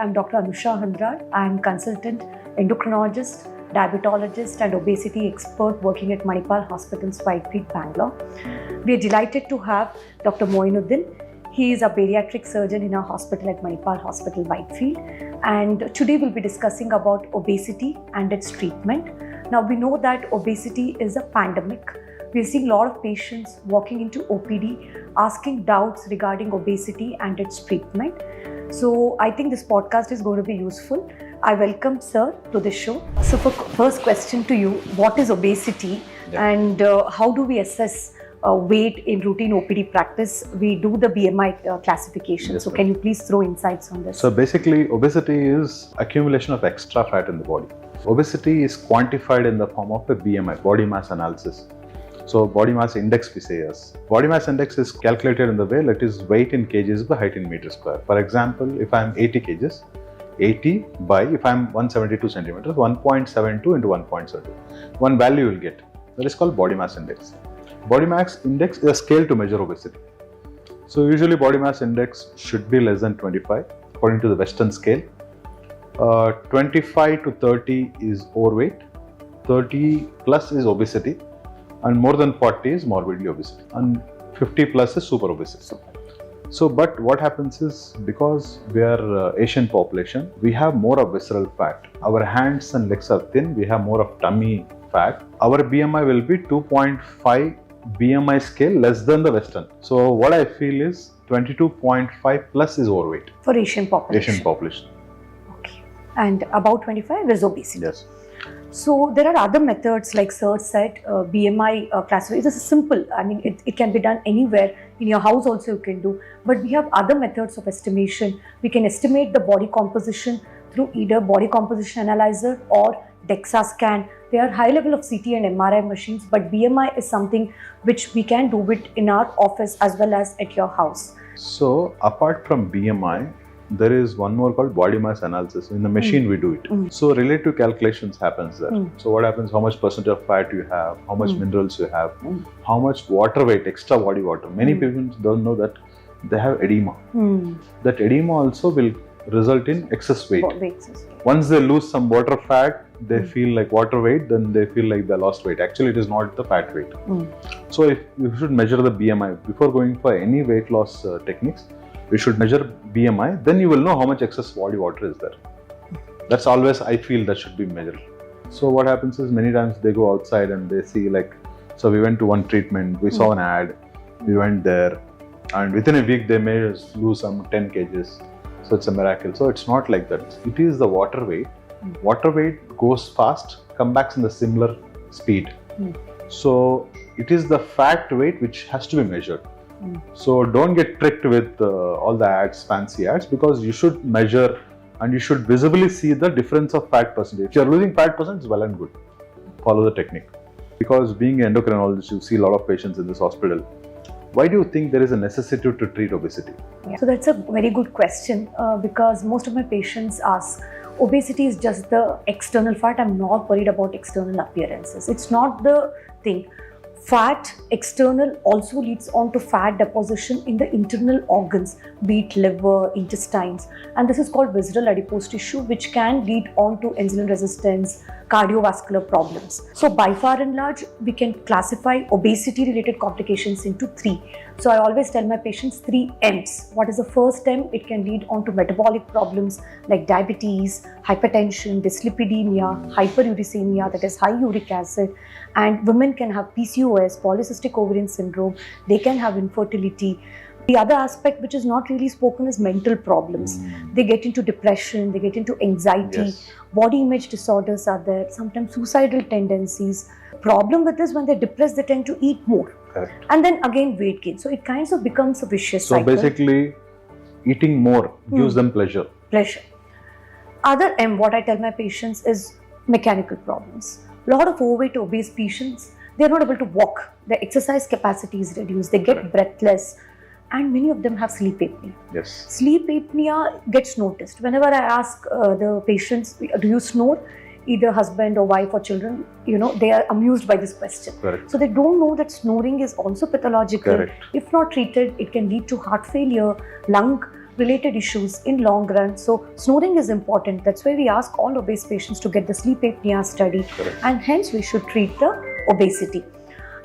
I'm Dr. Anusha. I'm consultant endocrinologist, diabetologist and obesity expert working at Manipal Hospital's Whitefield, Bangalore. We are delighted to have Dr. Moinoddin. He is a bariatric surgeon in our hospital at Manipal Hospital, Whitefield. And today we'll be discussing about obesity and its treatment. Now we know that obesity is a pandemic. We're seeing a lot of patients walking into OPD asking doubts regarding obesity and its treatment. So I think this podcast is going to be useful. I welcome sir to the show. So first question to you, what is obesity and how do we assess weight in routine OPD practice? We do the BMI classification. Yes, so can you please throw insights on this? So basically, obesity is accumulation of extra fat in the body. Obesity is quantified in the form of a BMI, body mass analysis. So body mass index we say yes. Body mass index is calculated in the way that is weight in kgs by height in meters square. For example, if I am 80 kgs, 80 by, if I am 172 centimeters, 1.72 into 1.72. One value you will get. That is called body mass index. Body mass index is a scale to measure obesity. So usually body mass index should be less than 25 according to the Western scale. 25 to 30 is overweight, 30 plus is obesity, and more than 40 is morbidly obesity, and 50 plus is super obesity. So, but what happens is, because we are Asian population, we have more of visceral fat. Our hands and legs are thin, we have more of tummy fat. Our BMI will be 2.5 BMI scale less than the Western. So what I feel is 22.5 plus is overweight. For Asian population. Asian population. Okay. And about 25 is obesity. Yes. So there are other methods like sir said, BMI classification. This is simple. I mean, it can be done anywhere. In your house also you can do. But we have other methods of estimation. We can estimate the body composition through either body composition analyzer or DEXA scan. There are high level of CT and MRI machines, but BMI is something which we can do it in our office as well as at your house. So apart from BMI, there is one more called body mass analysis. In the machine we do it. So relative calculations happens there. So what happens, how much percent of fat you have, how much minerals you have, how much water weight, extra body water. Many people don't know that they have edema. That edema also will result in excess weight. Once they lose some water fat, they feel like water weight, then they feel like they lost weight. Actually, it is not the fat weight. So if you should measure the BMI before going for any weight loss techniques, we should measure BMI, then you will know how much excess body water is there. That's always, I feel, that should be measured. So what happens is, many times they go outside and they see like, so we went to one treatment, we saw an ad, we went there, and within a week they may lose some 10 kgs. So it's a miracle. So it's not like that. It is the water weight. Water weight goes fast, comes back in the similar speed. So it is the fat weight which has to be measured. So don't get tricked with all the ads, fancy ads, because you should measure and you should visibly see the difference of fat percentage. If you are losing fat percentage, well and good. Follow the technique. Because being an endocrinologist, you see a lot of patients in this hospital. Why do you think there is a necessity to treat obesity? Yeah. So that's a very good question because most of my patients ask, obesity is just the external fat. I'm not worried about external appearances. It's not the thing. Fat external also leads on to fat deposition in the internal organs, be it liver, intestines, and this is called visceral adipose tissue, which can lead on to insulin resistance, cardiovascular problems. So by far and large, we can classify obesity related complications into 3. So I always tell my patients 3 M's. What is the first M? It can lead on to metabolic problems like diabetes, hypertension, dyslipidemia, hyperuricemia, that is high uric acid, and women can have PCOS, polycystic ovarian syndrome, they can have infertility. The other aspect which is not really spoken is mental problems. They get into depression, they get into anxiety, body image disorders are there, sometimes suicidal tendencies. Problem with this, when they're depressed, they tend to eat more. Correct. And then again weight gain. So it kind of becomes a vicious cycle. So basically, eating more gives them pleasure. Pleasure. Other M, what I tell my patients is mechanical problems. A lot of overweight, obese patients, they are not able to walk. Their exercise capacity is reduced. They get breathless. And many of them have sleep apnea. Yes. Sleep apnea gets noticed. Whenever I ask the patients, do you snore? Either husband or wife or children, they are amused by this question. Correct. So they don't know that snoring is also pathological. Correct. If not treated, it can lead to heart failure, lung related issues in long run. So snoring is important. That's why we ask all obese patients to get the sleep apnea study. Correct. And hence we should treat the obesity.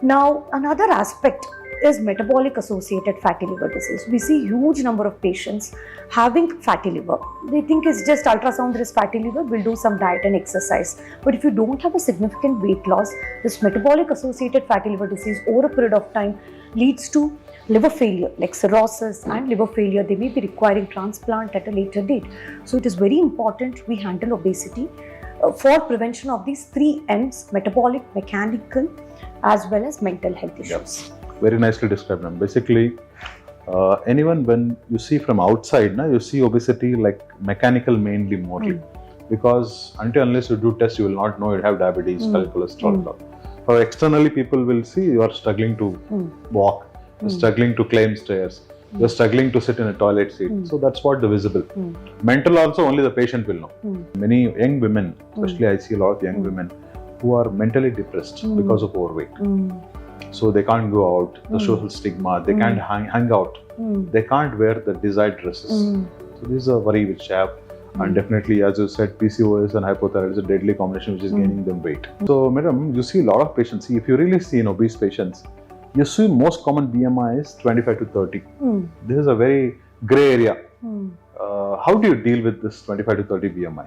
Now another aspect is metabolic associated fatty liver disease. We see huge number of patients having fatty liver. They think it's just ultrasound, there is fatty liver, we'll do some diet and exercise. But if you don't have a significant weight loss, this metabolic associated fatty liver disease over a period of time leads to liver failure like cirrhosis and liver failure. They may be requiring transplant at a later date. So it is very important we handle obesity for prevention of these 3 M's: metabolic, mechanical, as well as mental health issues. Yep. Very nicely described, ma'am. Basically, anyone when you see from outside, you see obesity like mechanical mainly mostly. Because until unless you do tests, you will not know you have diabetes, cholesterol. For externally, people will see you are struggling to walk, you're struggling to climb stairs, you're struggling to sit in a toilet seat. So that's what the visible. Mental also only the patient will know. Many young women, especially I see a lot of young women who are mentally depressed because of overweight. So they can't go out, the social stigma, they can't hang out, they can't wear the desired dresses. So this is a worry which I have. And definitely, as you said, PCOS and hypothyroid is a deadly combination which is gaining them weight. So, madam, you see a lot of patients. See, if you really see in obese patients, you see most common BMI is 25 to 30. This is a very grey area. How do you deal with this 25 to 30 BMI?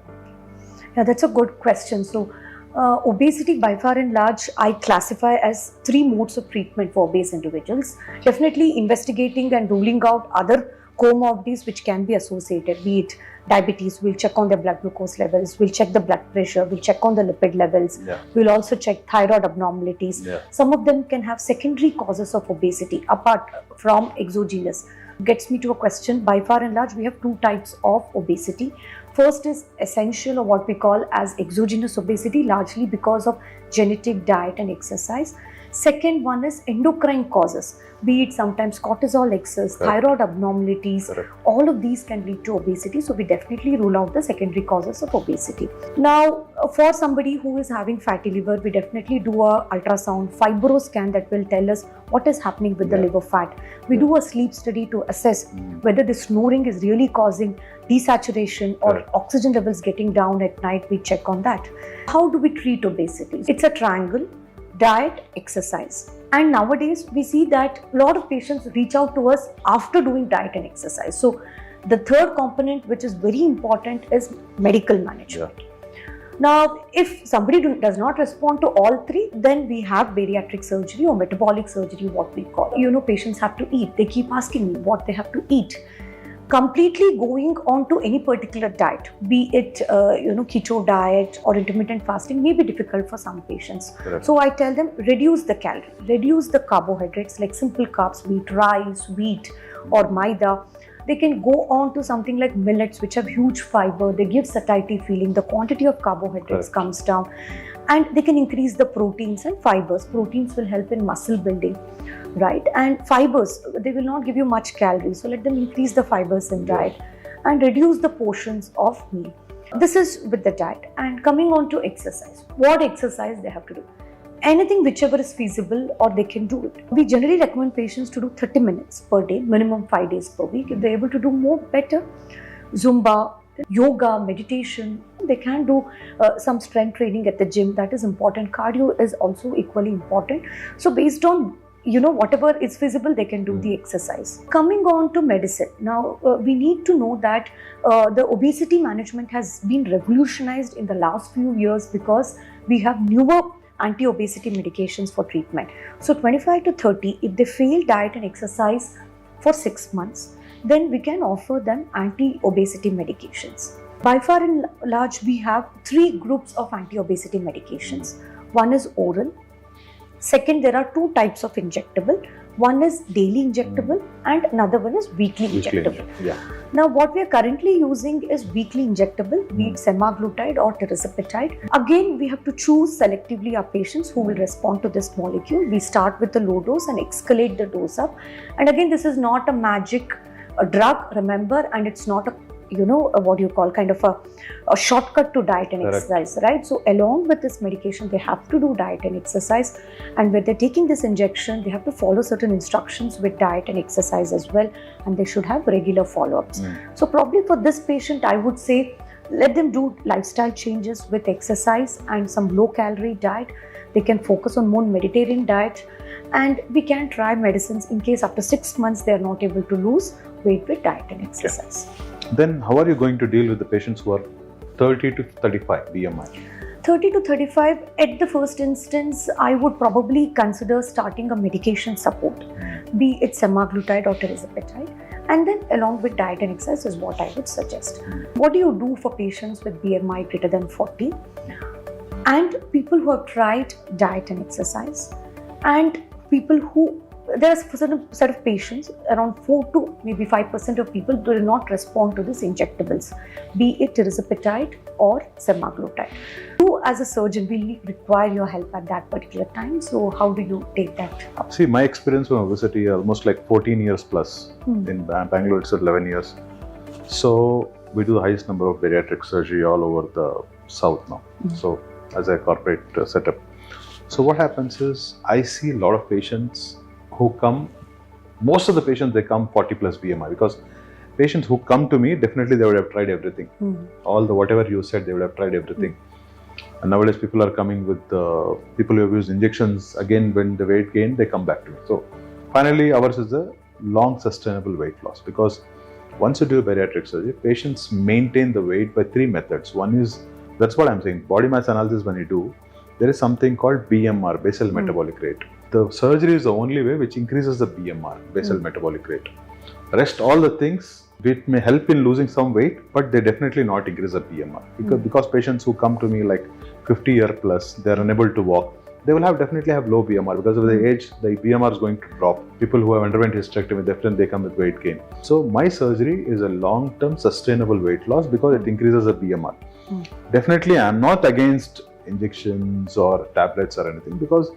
Yeah, that's a good question. So, obesity by far and large, I classify as 3 modes of treatment for obese individuals. Definitely investigating and ruling out other comorbidities which can be associated, be it diabetes, we'll check on their blood glucose levels, we'll check the blood pressure, we'll check on the lipid levels, we'll also check thyroid abnormalities. Some of them can have secondary causes of obesity apart from exogenous. Gets me to a question. By far and large, we have 2 types of obesity. First is essential, or what we call as exogenous obesity, largely because of genetic, diet and exercise. Second one is endocrine causes, be it sometimes cortisol excess, thyroid abnormalities. All of these can lead to obesity. So we definitely rule out the secondary causes of obesity. Now, for somebody who is having fatty liver, we definitely do a ultrasound fibroscan that will tell us what is happening with the liver fat. We do a sleep study to assess whether the snoring is really causing desaturation or oxygen levels getting down at night. We check on that. How do we treat obesity? It's a triangle: diet, exercise. And nowadays we see that a lot of patients reach out to us after doing diet and exercise. So the third component, which is very important, is medical management. Now, if somebody does not respond to all 3, then we have bariatric surgery or metabolic surgery, what we call. Patients have to eat. They keep asking me what they have to eat. Completely going on to any particular diet, be it keto diet or intermittent fasting, may be difficult for some patients. So I tell them, reduce the calorie, reduce the carbohydrates like simple carbs, be it rice, wheat or maida. They can go on to something like millets, which have huge fiber. They give satiety feeling. The quantity of carbohydrates comes down, and they can increase the proteins and fibers. Proteins will help in muscle building. Right, and fibers, they will not give you much calories, so let them increase the fibers in diet and reduce the portions of meal. This is with the diet. And coming on to exercise, what exercise they have to do? Anything whichever is feasible or they can do it. We generally recommend patients to do 30 minutes per day, minimum 5 days per week. If they're able to do more, better. Zumba, yoga, meditation, they can do some strength training at the gym. That is important. Cardio is also equally important. So based on whatever is feasible, they can do the exercise. Coming on to medicine. Now, we need to know that the obesity management has been revolutionized in the last few years because we have newer anti-obesity medications for treatment. So 25 to 30, if they fail diet and exercise for 6 months, then we can offer them anti-obesity medications. By far and large, we have 3 groups of anti-obesity medications. One is oral. Second, there are 2 types of injectable. One is daily injectable and another one is weekly injectable. Now, what we are currently using is weekly injectable, be it semaglutide or tirzepatide. Again, we have to choose selectively our patients who will respond to this molecule. We start with the low dose and escalate the dose up. And again, this is not a magic drug, remember, and it's not a what you call kind of a shortcut to diet and Correct. exercise, right? So along with this medication, they have to do diet and exercise. And when they're taking this injection, they have to follow certain instructions with diet and exercise as well. And they should have regular follow-ups. So probably for this patient, I would say, let them do lifestyle changes with exercise and some low-calorie diet. They can focus on more Mediterranean diet, and we can try medicines in case after 6 months they are not able to lose weight with diet and exercise. Then how are you going to deal with the patients who are 30 to 35 BMI? 30 to 35, at the first instance, I would probably consider starting a medication support, be it semaglutide or tirzepatide. And then along with diet and exercise is what I would suggest. What do you do for patients with BMI greater than 40 and people who have tried diet and exercise, and people who, there are a certain set of patients, around 4 to maybe 5% of people do not respond to these injectables, be it tirzepatide or semaglutide. You as a surgeon will require your help at that particular time. So how do you take that up? See, my experience with obesity almost like 14 years plus. In Bangalore it's 11 years. So we do the highest number of bariatric surgery all over the south now. So as a corporate setup. So what happens is I see a lot of patients who come, most of the patients they come 40 plus BMI, because patients who come to me, definitely they would have tried everything. All the whatever you said, they would have tried everything. And nowadays people are coming with people who have used injections. Again, when the weight gain, they come back to me. So finally ours is a long sustainable weight loss, because once you do bariatric surgery, patients maintain the weight by 3 methods. One is, that's what I'm saying, body mass analysis. When you do, there is something called BMR, basal metabolic rate. The surgery is the only way which increases the BMR, basal metabolic rate. Rest all the things, it may help in losing some weight, but they definitely not increase the BMR. Because patients who come to me like 50 year plus, they are unable to walk, they will definitely have low BMR. Because of the age, the BMR is going to drop. People who have underwent hysterectomy, definitely they come with weight gain. So my surgery is a long-term sustainable weight loss because it increases the BMR. Definitely I am not against injections or tablets or anything, because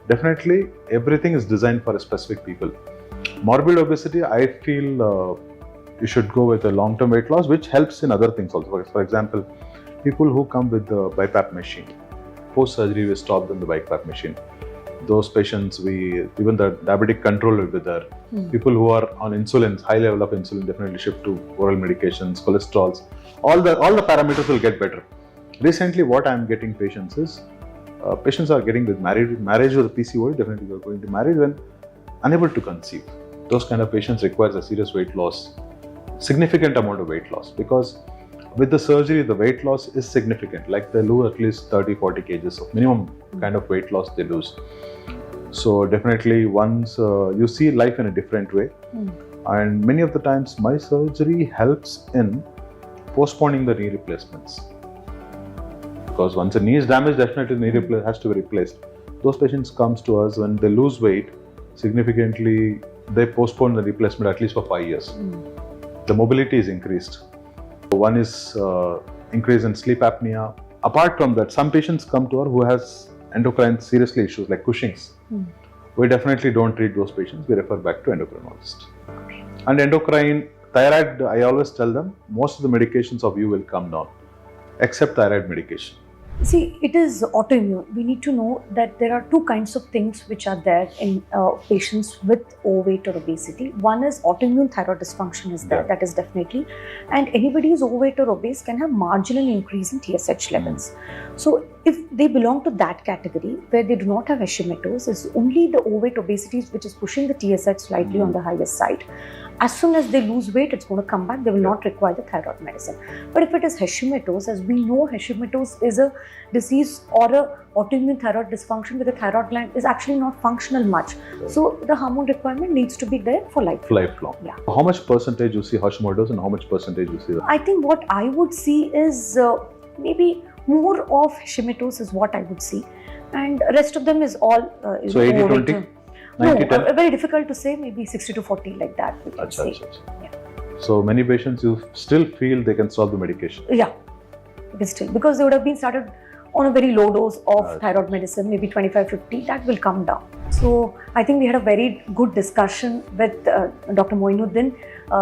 definitely everything is designed for a specific people. Morbid obesity, I feel you should go with a long-term weight loss, which helps in other things also. For example, people who come with the BiPAP machine, post-surgery we stop them the BiPAP machine. Those patients, even the diabetic control will be there. People who are on insulin, high level of insulin, definitely shift to oral medications, cholesterols. All the parameters will get better. Recently, what I am getting patients is, patients are getting with marriage with PCOD, definitely we are going to marriage when unable to conceive. Those kind of patients requires a serious weight loss, significant amount of weight loss, because with the surgery, the weight loss is significant. Like they lose at least 30-40 kgs of minimum kind of weight loss they lose. So definitely once you see life in a different way. And many of the times my surgery helps in postponing the knee replacements. Because once a knee is damaged, definitely the knee has to be replaced. Those patients comes to us when they lose weight significantly, they postpone the replacement at least for 5 years. The mobility is increased. One is increase in sleep apnea. Apart from that, some patients come to us who has endocrine seriously issues like Cushing's. We definitely don't treat those patients. We refer back to endocrinologist. And endocrine, thyroid, I always tell them, most of the medications of you will come down, except thyroid medication. See, it is autoimmune. We need to know that there are 2 kinds of things which are there in patients with overweight or obesity. One is autoimmune thyroid dysfunction is there, that is definitely. And anybody who's overweight or obese can have marginal increase in TSH levels. So if they belong to that category where they do not have Hashimoto's, it's only the overweight obesity which is pushing the TSH slightly on the highest side. As soon as they lose weight, it's going to come back. They will not require the thyroid medicine. But if it is Hashimoto's, as we know, Hashimoto's is a disease or a autoimmune thyroid dysfunction where the thyroid gland is actually not functional much. So the hormone requirement needs to be there for lifelong. Yeah. How much percentage you see Hashimoto's and how much percentage you see that? I think what I would see is maybe more of Hashimoto's is what I would see. And rest of them is all so 80-20? No, very difficult to say, maybe 60 to 40 like that. We can say. Yeah. So many patients you still feel they can stop the medication? Yeah, still, because they would have been started on a very low dose of Right. thyroid medicine, maybe 25-50, that will come down. So I think we had a very good discussion with Dr. Moinoddin.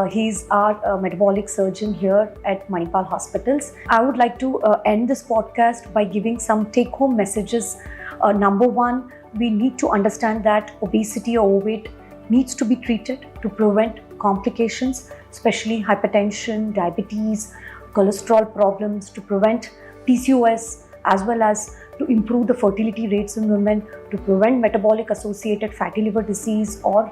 He's our metabolic surgeon here at Manipal Hospitals. I would like to end this podcast by giving some take-home messages. Number one, we need to understand that obesity or overweight needs to be treated to prevent complications, especially hypertension, diabetes, cholesterol problems, to prevent PCOS, as well as to improve the fertility rates in women, to prevent metabolic associated fatty liver disease, or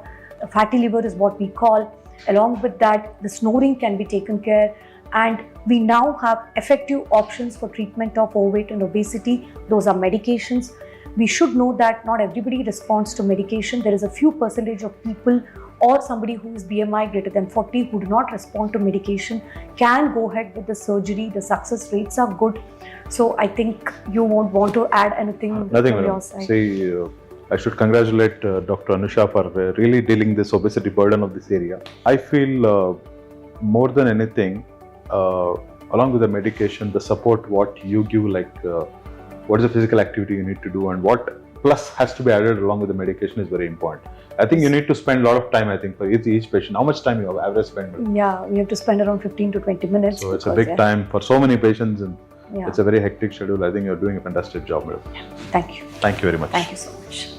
fatty liver is what we call. Along with that, the snoring can be taken care, and we now have effective options for treatment of overweight and obesity. Those are medications. We should know that not everybody responds to medication. There is a few percentage of people or somebody who is BMI greater than 40 who do not respond to medication can go ahead with the surgery. The success rates are good. So I think you won't want to add anything Nothing, from your madam. side. See, I should congratulate Dr. Anusha for really dealing this obesity burden of this area. I feel more than anything, along with the medication, the support what you give, like what is the physical activity you need to do, and what plus has to be added along with the medication is very important. I think you need to spend a lot of time, I think, for each patient. How much time you have average spend? Madam? Yeah, we have to spend around 15 to 20 minutes. So it's a big time for so many patients, and Yeah. it's a very hectic schedule. I think you're doing a fantastic job, madam. Thank you. Thank you very much. Thank you so much.